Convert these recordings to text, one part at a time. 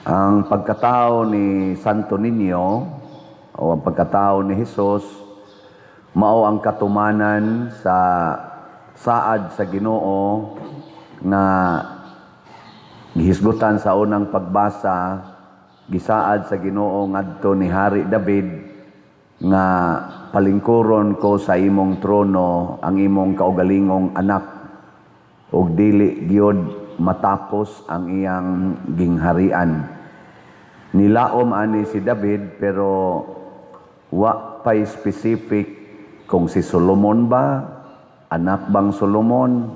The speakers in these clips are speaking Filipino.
Ang pagkatao ni Santo Niño o ang pagkatao ni Jesus mao ang katumanan sa saad sa Ginoo nga gihisgutan sa unang pagbasa, gisaad sa Ginoo ngadto ni Hari David nga palingkuron ko sa imong trono ang imong kaugalingong anak ug dili gyud matapos ang iyang gingharian. Nilaom ani si David pero wa pay specific kung si Solomon ba, anak bang Solomon.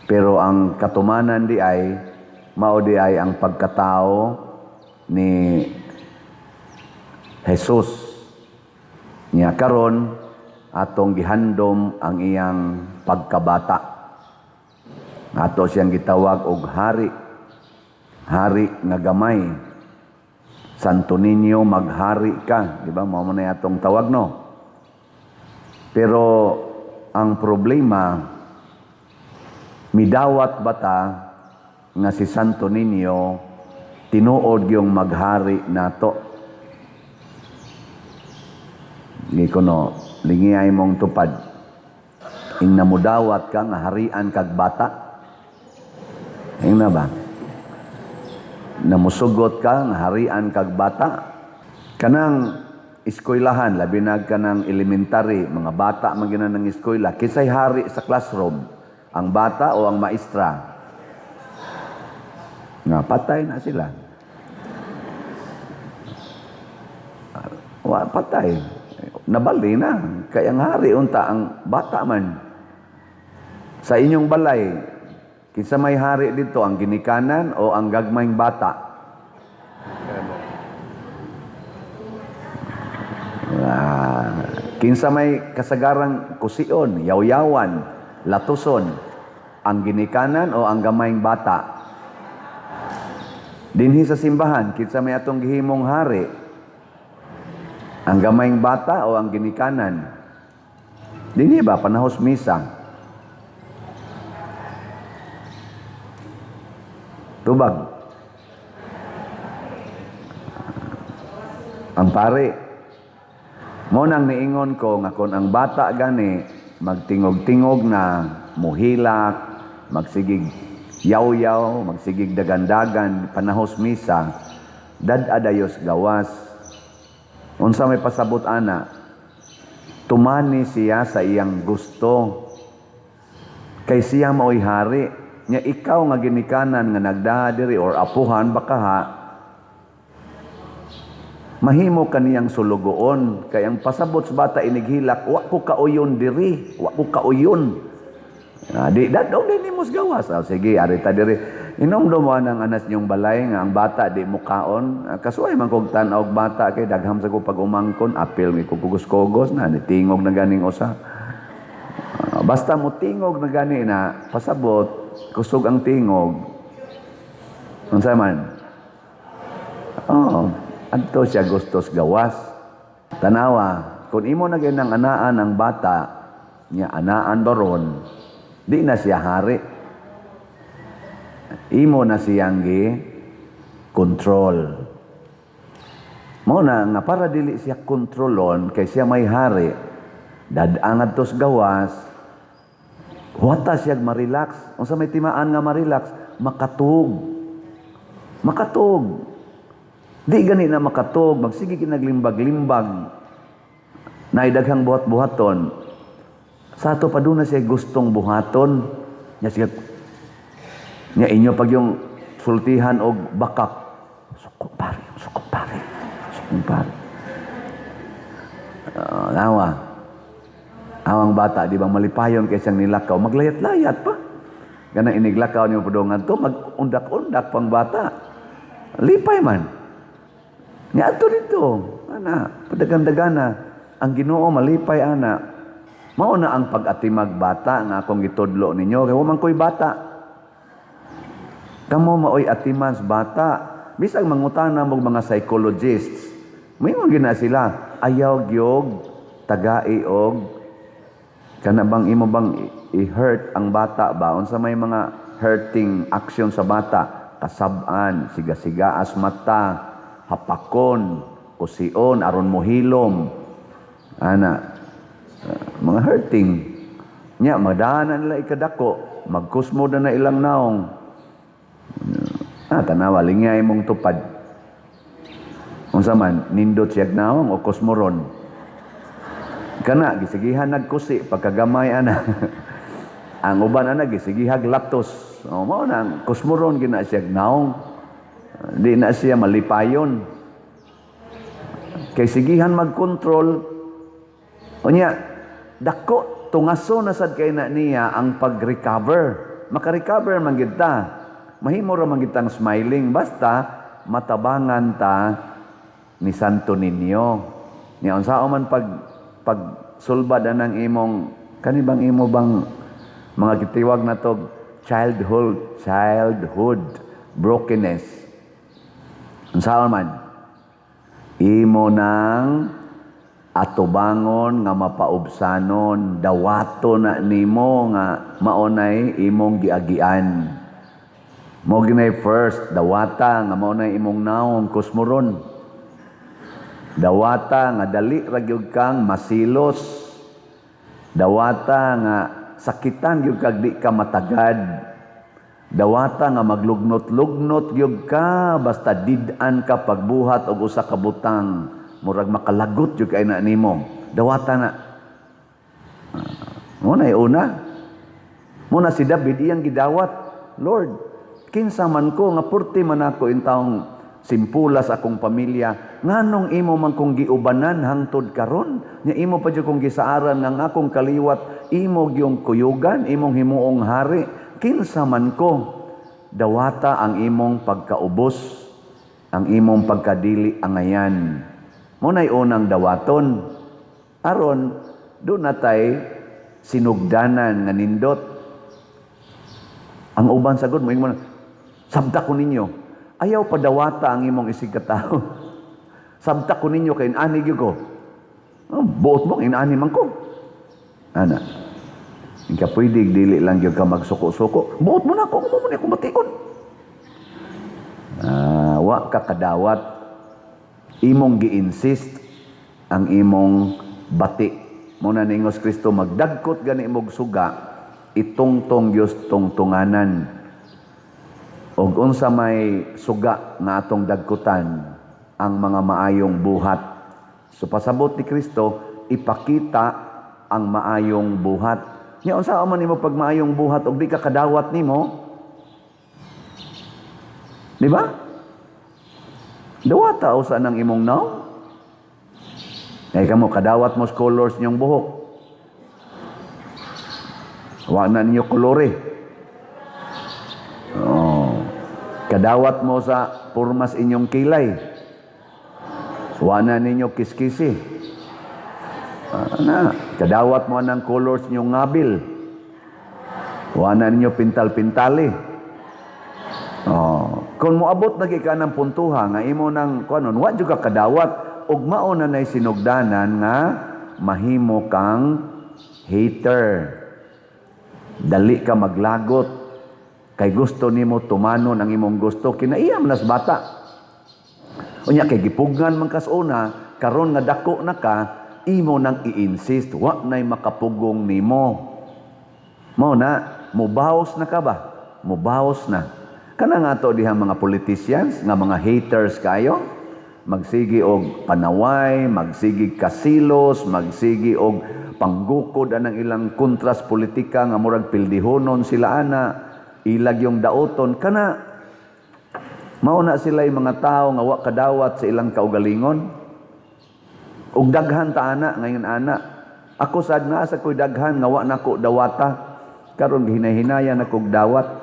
Pero ang katumanan di ay mao di ay ang pagkatao ni Jesus. Nya karon atong gihandom ang iyang pagkabata. Ato siyang gitawag og hari. Hari nga gamay. Santo Niño, maghari ka. Di ba? Mao man atong tawag, no? Pero ang problema, midawat bata nga si Santo Niño tinuod yung maghari nato. Hindi ko no, lingiyay mong tupad. Ing namudawat ka nga harian kag bata. Yung na ba? Namusugot ka, harian kag bata. Kanang eskwelahan, labi na kanang elementary, mga bata magina ng eskwela, kisay hari sa classroom, ang bata o ang maestra? Nga, patay na sila. Patay. Nabali na. Kaya ang hari, unta, ang bata man. Sa inyong balay, kinsa may hari dito, ang ginikanan o ang gagmayng bata? Kinsa may kasagarang kusion, yawyawan, latuson, ang ginikanan o ang gamayng bata? Dinhi sa simbahan, kinsa may atong gihimong hari, ang gamayng bata o ang ginikanan? Dinhi ba panahos misa? Tubag. Ang pare, mo nang niingon ko nga kung ang bata gani magtingog-tingog na, muhilak, magsigig yaw-yaw, magsigig dagan-dagan, panahos misa, dad-adayos gawas. Unsa may pasabot ana, tumani siya sa iyang gusto. Kay siya mao'y hari. Nya ikaw nga ginikanan nga nagdadiri or apuhan baka ha, mahimo kaniyang sulugoon. Kay ang pasabot sa bata inighilak, wa ko kauyon diri, wa ko kauyon. Di dadong din imos gawas. Sige, arita diri. Inomdom mo ang anas niyong balay nga ang bata di mukaon. Kasuay man kog tan-og bata kay dagham sa ko pag umangkon, apil mi kugugos-kugos na nitingog na ganing usa. Basta mo tingog na gani na pasabot, kusog ang tingog. Unsa man? Adto siya gustos gawas. Tanawa, kung imo na ganang anaan ang bata, niya anaan baron, di na siya hari. Imo na siyang control. Mao na nga para dili siya kontrolon kay siya may hari, dadangan tos gawas, wata siya ma-relax. Unsa may timaan nga ma-relax? Makatug. Makatug. Di gani na makatug, magsige kinaglimbag-limbag. Naidaghang buhat-buhaton. Sa ato pa doon na siya gustong buhaton. Nya inyo pag yung sultihan og bakak. Sukop pare, sukop pare, sukop pare. Nawa. Awang bata, di ba malipayon kay siyang nilakaw, maglayat-layat pa. Ganang iniglakaw niyo padungan to, mag-undak-undak pang bata. Lipay man. Nga ato dito, ana, padagan-dagana, ang Ginoo malipay ana. Mao na ang pag-atimag bata nga akong gitudlo ninyo, kay wa man koy bata. Kamo maoy atimans bata. Bisag mangutana mo mga psychologists, may gina sila, ayaw gyog tagai og kana bang imo bang i-hurt ang bata ba? Unsa may mga hurting action sa bata? kasab-an, siga-sigaas mata, hapakon, kusion, aron mohilom. Ana, mga hurting. Nya, madaanan nila ikadako, magkusmo na ilang naong. Tanawa, lingay mong tupad. Kung saman, nindot siyag naong o kusmoron. Kana, gisigihan nagkusi, pagkagamay ana. Ang uban ana, gisigihag latos. O, mao na, kusmoron gina siyag naong. Di na siya malipayon. Kay sigihan magkontrol. O niya, dako, tungaso na sad kay na niya ang pag-recover. Maka-recover man gid ta. Mahimo ra man gid tang smiling basta matabangan ta ni Santo Niño. Niya unsa man pag sulbad anang imong kanibang imo bang mga gitiwag na to childhood brokenness. Unsa man imo nang atubangon nga mapaubsanon, dawato na nimo nga maunay imong giagian. Mo ginay first, dawata nga maunay imong naong kusmoron. Dawata nga dali ra gyud kang masilos. Dawata nga sakitan gyud kag di ka matagad. Dawata nga maglugnot-lugnot gyud ka basta did-an ka pagbuhat og usa ka butang. Murag makalagot yung kay na nimo. Dawata na. Muna una. Muna si David, iyang gidawat. Lord, kinsa man ko, nga purti man ako in taong simpulas akong pamilya. Nganong imo man kong giubanan hangtod karon? Nya imo pa dyan kong gisaaran ng akong kaliwat. Imo yung kuyugan, imong himuong hari. Kinsa man ko, dawata ang imong pagkaubos, ang imong pagkadili angayan. Muna'y unang dawaton. Aron, doon natay sinugdanan nga nindot. Ang uban sagod mo, sabta ko ninyo. Ayaw pa dawata ang imong isig katao. Sabta ko ninyo kay inaani gyud ko. Buot mo, inaani man ko. Ana, hindi ka pwede, dili lang gyud ka magsuko-suko. Buot mo na ako, mo na ako matikon. Wa ka kadawat. Imong gi-insist ang imong bati. Muna ni Ingos Kristo magdagkot gani imong suga, itungtong Diyos tungtunganan. Og unsa may suga nga atong dagkutan, ang mga maayong buhat. So pasabot ni Kristo, ipakita ang maayong buhat. Nya unsa man nimo pag maayong buhat og di ka kadawat nimo? Di ba? Dawata o saan ang imong naw? Ay kamo, kadawat mo scholars niyong buhok. Wa na ninyo kolore. Kadawat mo sa purmas inyong kilay. Wa na ninyo kiskisi. Kadawat mo ng colors niyong ngabil. Wa na ninyo pintal-pintali. Kung moabot lagi ka ng puntuha nga imo nang kuanon, wa jud ka kadawat ug mao na nay sinugdanan nga mahimo kang hater. Dali ka maglagot kay gusto nimo tumanon ang imong gusto kinaiyam nas bata. Unya kay gipugnan man kas una, karon nga dako na ka, imo nang i-insist wa nay makapugong nimo. Mao na, mubaws na ka ba? Mubaws na. Kana nga to diha mga politicians, nga mga haters kayo, magsigi og panaway, magsigi kasilos, magsigi og panggukod anang ilang kontras politika nga murag pildihonon sila ana, ilag yung daoton, kana mauna sila yung mga tao nga wa kadawat sa ilang kaugalingon. Og daghan ta ana ngayon ana. Ako sad na sa ko'y daghan nga wa nako dawata, karon gihinay-hinayan ako dawat.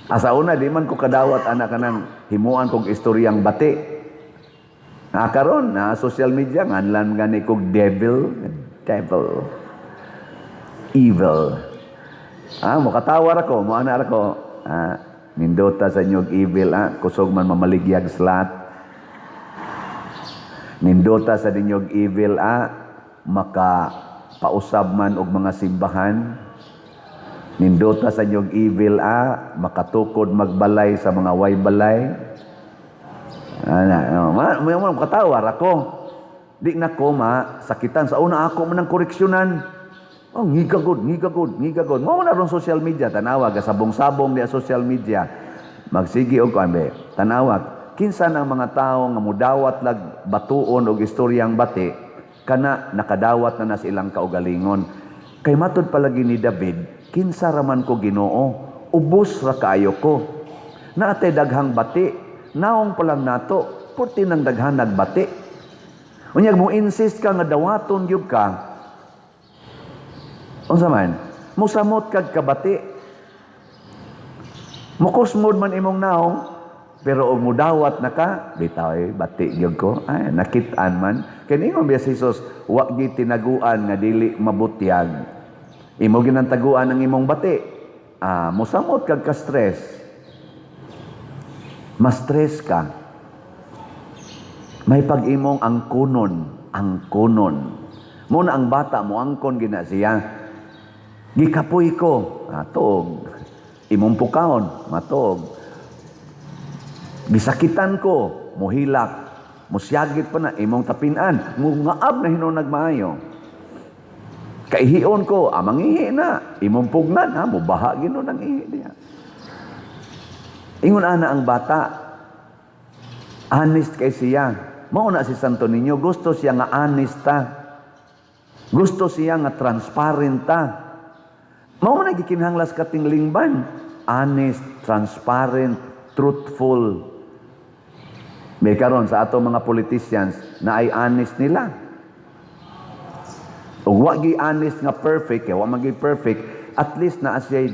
Asa una, di man ko kadawat anak kanang himuan kong istoryang bati. Karon na social media, nganlan gani kong devil, evil. Mukatawar ako, muanar ako. Nindota sa inyong evil, kusog man mamaligyag slat. Nindota sa inyong evil, maka pausab man og mga simbahan. Nindota sa inyong evil makatukod magbalay sa mga way balay. May katawar ako. Di na ko sakitan sa una ako man ng koreksyonan. Ngigagod. Mo na ron social media tanawa sabong-sabong di social media. Magsigi og kanbe. Tanawag kinsa ang mga tao nga mudawat lag batuon og istoryang bati kana nakadawat na silang kaugalingon. Kay matud palagi ni David, kinsa raman ko Ginoo, ubos ra kaayo ko. Naatay daghang bati, naong pa lang nato, purti nang daghan nagbati. Unyag mo insist ka nga dawaton gyud ka. Unsa man? Musamot kag kabati. Mukusmod man imong naong, pero og mudawat na ka, bitaw bati gyud ko. Nakit-an man. Kay ingon biya si Jesus, wa gyud tinaguan nga dili mabutyag. Imo ginantaguan ang imong bati. Musamot kag ka-stress. Ma-stress ka. May pag-imong angkonon. Muna ang bata mo angkon gina siya. Gikapoy ko, tuog. Imong pukaon, matuog. Gisakitan ko, muhilak. Musyagit pa na, imong tapinan. Ngaab na hinunag maayo. Kaihion ko, mangihi na. Imong pugnan, mubaha gino ng ihi niya. Ingon ana ang bata, honest kay siya. Mauna si Santo Niño, gusto siya nga honest ta. Gusto siya nga transparent ta. Mauna gikinhanglas kating lingban. Honest, transparent, truthful. May karon sa ato mga politicians na ay honest nila. Ug wa gi honest nga perfect, wa magi perfect, at least na siya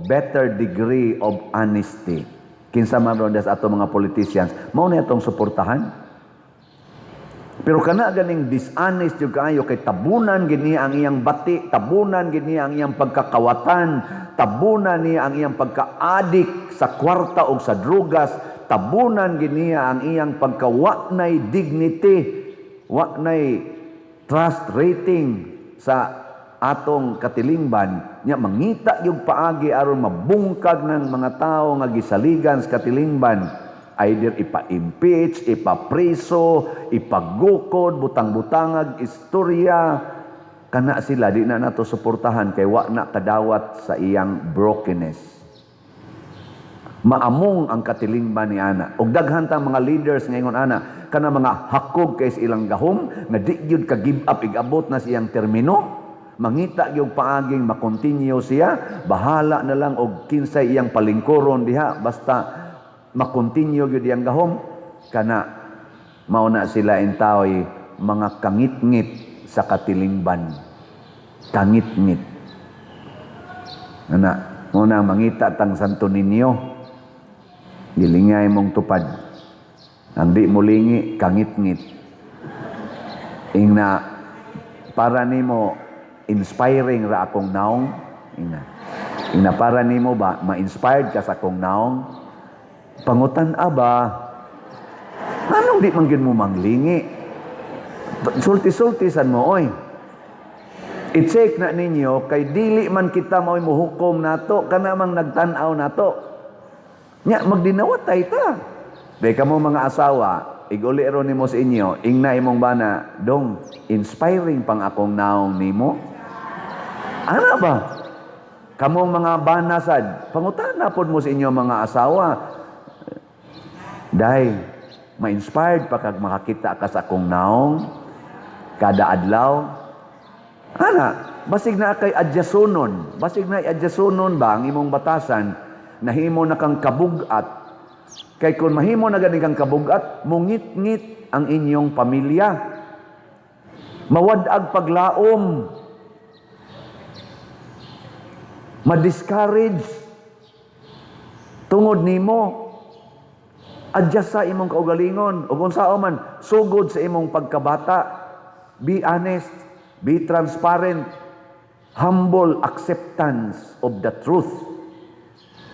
better degree of honesty. Kinsa man ron sa ato mga politicians, mao na atong suportahan. Pero kana ganing dishonest yung kaayo kay tabunan gini ang iyang bati, tabunan gini ang iyang pagkakawatan, tabunan niya ang iyang pagka-addict sa kwarta o sa drugas, tabunan gini ang iyang pagkawa nay dignity, wa nay trust rating sa atong katilingban. Nya mangita yung paagi aron mabungkag ng mga tao nga gisaligan sa katilingban. Either ipa-impeach, ipa-preso, ipagukod, butang-butangag, istorya. Kana sila, di na nato suportahan kay wa na kadawat sa iyang brokenness. Maamong ang katilingban ni ana. Og daghan tang mga leaders ngayon ana, kana mga hakog kay sa ilang gahom, nga di gyud ka give up igabot na siyang termino. Mangita yung paaging makontinue siya, bahala na lang og kinsay iyang palingkuron diha, basta makontinue gyud iyang gahom. Kana mauna sila intaoy mga kangit-ngit sa katilingban. Kangit-ngit. Muna mangita tang Santo Niño, gilingay mong tupad. Ang di mo lingi, kangit-ngit. Ingna para nimo inspiring ra akong naong. Ingna para nimo ba ma-inspired ka sa akong naong. Pangutan ba? Anong di man gyud mo manglingi? Sulti-sultisan mo oy. I-check na ninyo kay dili man kita mao'y muhukom nato kana mang nagtan-aw nato. Nya magdinawatay ta. Day kamo mga asawa, iguli ron nimo sa inyo, ingna imong bana, dong inspiring pang akong naong nimo. Ana ba? Kamong mga banasad, pangutana pod mo sa inyo mga asawa. Dahil ma-inspired pa kag makakita ka sa akong naong kada adlaw. Ana, basig na kay adyasonon. Basig na adyasonon ba ang imong batasan, nahimo na kang kabugat. Kay kung mahimo na gani kang kabugat, mungit-ngit ang inyong pamilya. Mawadag paglaom. Ma-discourage tungod nimo. Adjust sa imong kaugalingon. O kung sao man, sugod sa imong pagkabata. Be honest. Be transparent. Humble acceptance of the truth.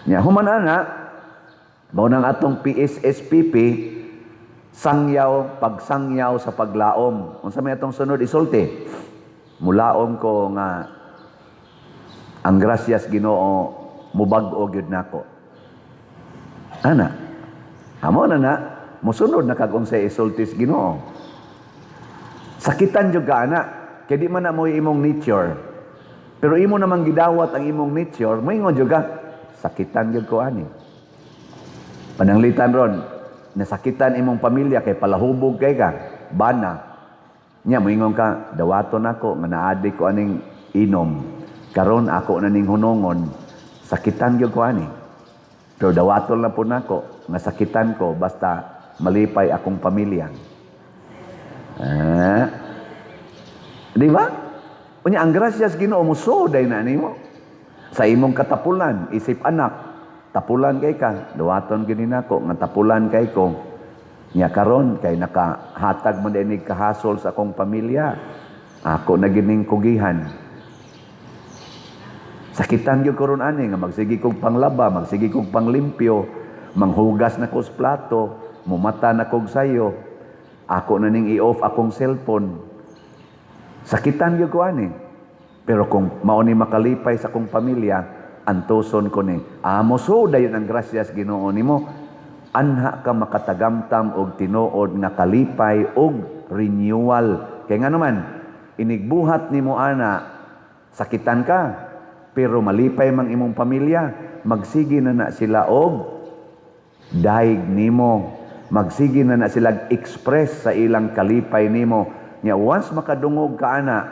Human ana, mao nang atong PSSPP, pagsangyaw sa paglaom. Unsa may atong sunod isulti? Mulaom ko nga ang grasyas Ginoo mubag-o gyud nako. Ana, amo na musunod na kag unsay isultis Ginoo. Sakitan jud ka ana, kay di man na mo imong nature. Pero imo namang gidawat ang imong nature, moingon jud ka, sakitan jud ko ani. Pananglitan ron, nasakitan imong pamilya kay palahubog kay ka, bana. Nya moingon ka, dawaton ako nga naadi ko aning inom. Karon ako na ning hunongon, sakitan gyud ko ani. Pero dawaton lang po nako nga sakitan ko basta malipay akong pamilya. Di ba? Unya ang grasyas Ginoo musuday na nimo. Sa imong katapulan, isip anak, tapulan kay ka, dawaton gyud nako nga tapulan kay ko. Nya karon kay nakahatag man dinig kahasol sa akong pamilya. Ako na gining kugihan. Sakitan gyud ko ron ani nga magsigi kog panglaba, magsigi kog panglimpyo, manghugas na ko sa plato, mumata na kog sayo. Ako na ning i-off akong cellphone. Sakitan gyud ko ani. Pero kung mao ni makalipay sa akong pamilya, antuson ko ni, amo so dayon ang grasyas Ginoo nimo. Anha ka makatagamtam og tinuod nga kalipay og renewal. Kay nga naman, inigbuhat nimo ana, sakitan ka, pero malipay mang imong pamilya, magsigi na sila og daig nimo. Magsigi na sila express sa ilang kalipay nimo. Nya once makadungog ka ana,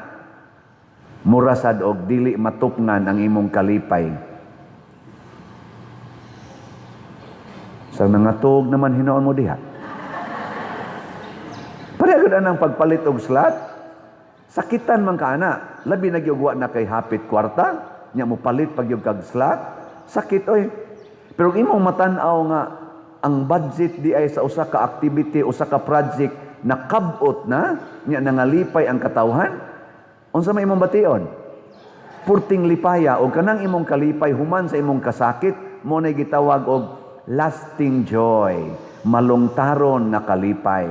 murasad og dili matupngan ang imong kalipay. Sa nangatog naman hinoon mo diha. Pareha gud anang pagpalit og slot. Sakitan man ka ana, labi na gyud wa na kay hapit kwarta. Nya mo palit pag yung kag slot, sakit oy. Pero imong matan-aw nga ang budget di ay sa usa ka activity, usa ka project nakabot na, nya nangalipay ang katawhan. Unsa may imong bation? Purting lipaya o kanang imong kalipay human sa imong kasakit, mo na gitawag og lasting joy, malungtaron na kalipay.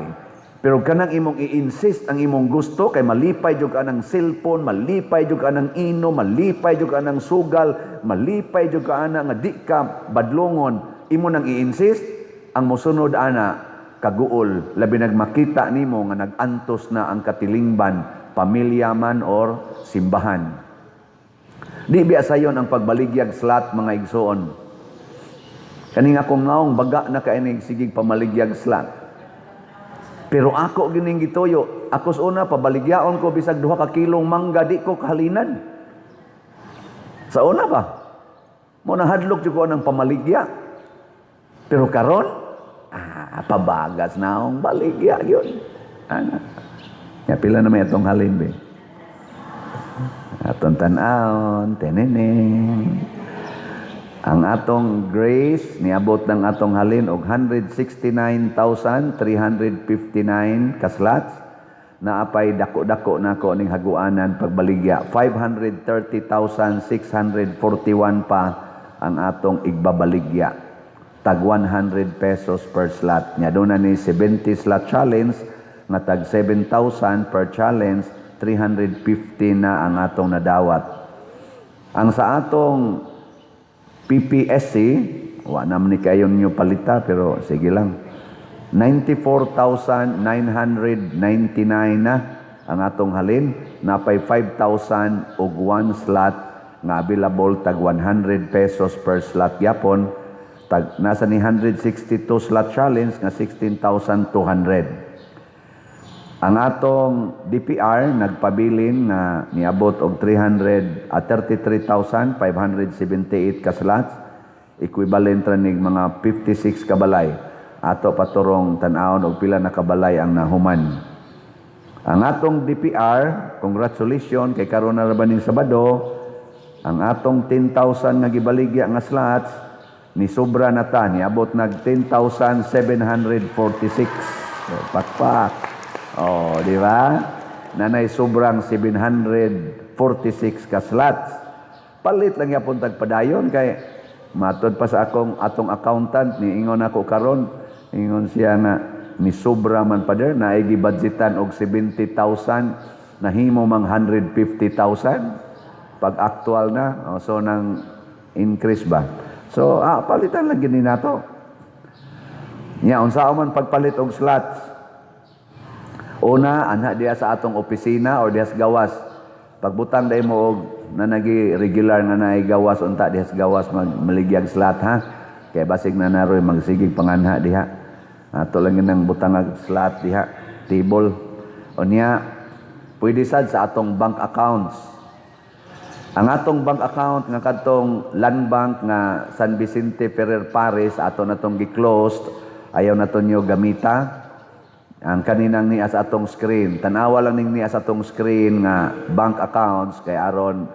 Pero kanang imong i-insist ang imong gusto kay malipay jud ka ng cellphone, malipay jud ka ng ino, malipay jud ka ng sugal, malipay jud ka ana nga di ka badlongon, imo nang i-insist ang mosunod ana kaguol labi nagmakita nimo nga nagantos na ang katilingban, pamilya man or simbahan. Di biya sayon ang pagbaligyag slot mga igsoon. Kaning akong ngaong baga na kainig sigig pamaligyag slot. Pero ako gining gituyo, ako sa una pabaligyaon ko bisag 2 ka kilong mangga di ko kahalinan. Sa una ba? Mo nahadlok jud ko ng pamaligya. Pero karon, pabagas na akong baligya yun. Ana. Ya pila na may atong halin be. Atong tan-aon, teneneng. Ang atong grace niabot ng atong halin og 169,359 ka slots. Naapay dako-dako nako ning haguanan pagbaligya. 530,641 pa ang atong igbabaligya. Tag 100 pesos per slot. Nya doon na ni 70 slot challenge nga tag 7,000 per challenge, 350 na ang atong nadawat. Ang sa atong PPSC, wa naman ni kayo nyo palita, pero sige lang. 94,999 na ang atong halin. Napay 5,000 og 1 slot nga available tag 100 pesos per slot yapon. Tag, nasa ni 162 slot challenge nga 16,200. Ang atong DPR nagpabilin na niabot og 33,578 ka slots, equivalent ra nig mga 56 ka balay. Ato paturong tan-awon og pila na kabalay ang nahuman. Ang atong DPR, congratulations kay karon na rabaning Sabado, ang atong 10,000 nga gibaligya nga slots ni sobra na ta niabot nag 10,746. So, pakpak. Oh, di ba? Nanay sobrang 746 ka slots. Palit lang yapon tagpadayon kay matod pa sa atong accountant ni ingon ako karon, ingon siya nga ni sobra man pa der na gibudgetan og 70,000 nahimo mang 150,000. pag actual na, so nang increase ba. So, palitan lang gini nato. Nya, unsa man pagpalit og slots. Una, anha diya sa atong opisina o diya sa gawas. Pagbutang dahil mo og na nagi regular nga naay gawas, unta diya sa gawas maligyag slot ha. Kaya basig na naroy magsigig panganha diha. Ato lang yun ang butang ag slot diha, table. O niya, pwede sad sa atong bank accounts. Ang atong bank account nga kadtong Land Bank nga San Vicente Ferrer Paris, ato na tong gi-closed, ayaw na to nyo gamita. Ang kaninang niya sa atong screen. Tanawa lang ning niya sa atong screen nga bank accounts kay aron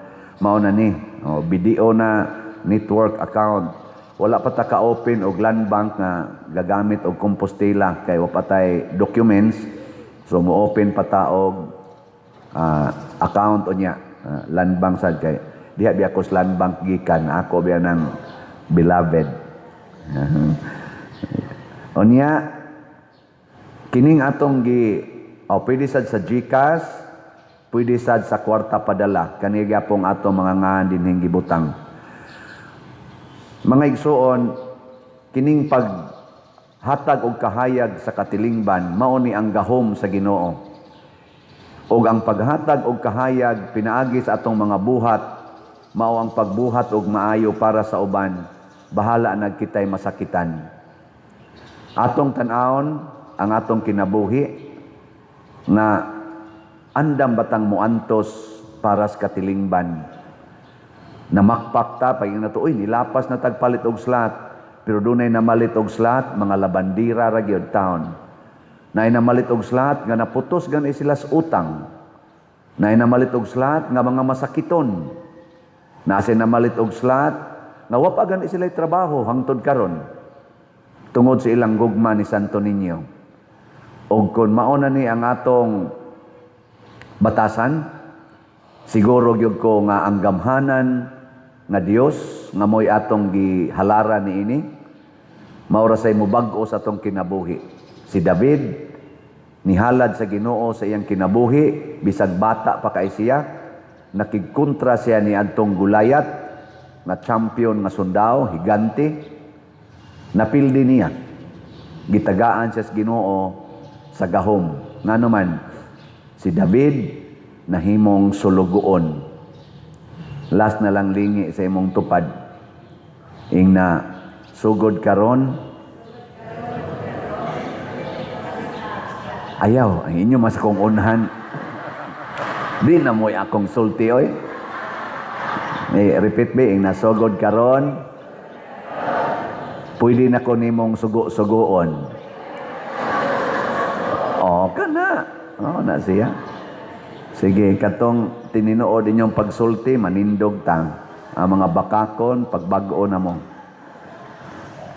mao na ni. BDO na network account. Wala pa ta ka-open og Land Bank nga gagamit og Compostela kay wa patay documents. So mo-open pa ta og account unya. Land Bank sad kay diha biya ko sa Land Bank gikan. Ako biya ng beloved. Unya, kining atong pwede sad sa GCash, pwede sad sa kwarta padala. Kaniya pong atong mga ngan dinhing gibutang. Mga igsuon, kining paghatag og kahayag sa katilingban, mao ni ang gahom sa Ginoo. Og ang paghatag og kahayag pinaagi sa atong mga buhat, mao ang pagbuhat og maayo para sa uban, bahala nagkitay masakitan. Atong tan-awon ang atong kinabuhi na andam batang muantos para sa katilingban. Namakpak ta pag na to, nilapas na tagpalit og slot, pero dunay namalit og slot, mga labandira ra gyud taon. Nay namalit og slot nga naputos gani sila sa utang. Nay namalit og slot nga mga masakiton. Nasa namalit og slot nga wa pa gani sila trabaho hangtod karon. Tungod sa ilang gugma ni Santo Niño. O kung mauna ni ang atong batasan, siguro gyud ko nga ang gamhanan nga Dios nga moy atong gihalara ni ini, maura say mubag-o sa atong kinabuhi. Si David nihalad sa Ginoo sa iyang kinabuhi, bisag bata pa kay siya, nakigkontra siya ni adtong Gulayat, nga champion nga sundao, higante. Napildi niya. Gitagaan siya sa Ginoo sa gahom. Nga naman, si David nahimong sulugoon. Last na lang lingi sa imong tupad. Ing na sugod karon. Ayaw, ang inyo mas kong unahan. Di na mo'y akong sulti, oy. Repeat be, ing na sugod karon. Pwede na ko nimong sugo-sugoon. Kana. Na siya. Sige, katong tininood inyong pagsulti, manindog tang. Ang mga bakakon, pagbag-o na mo.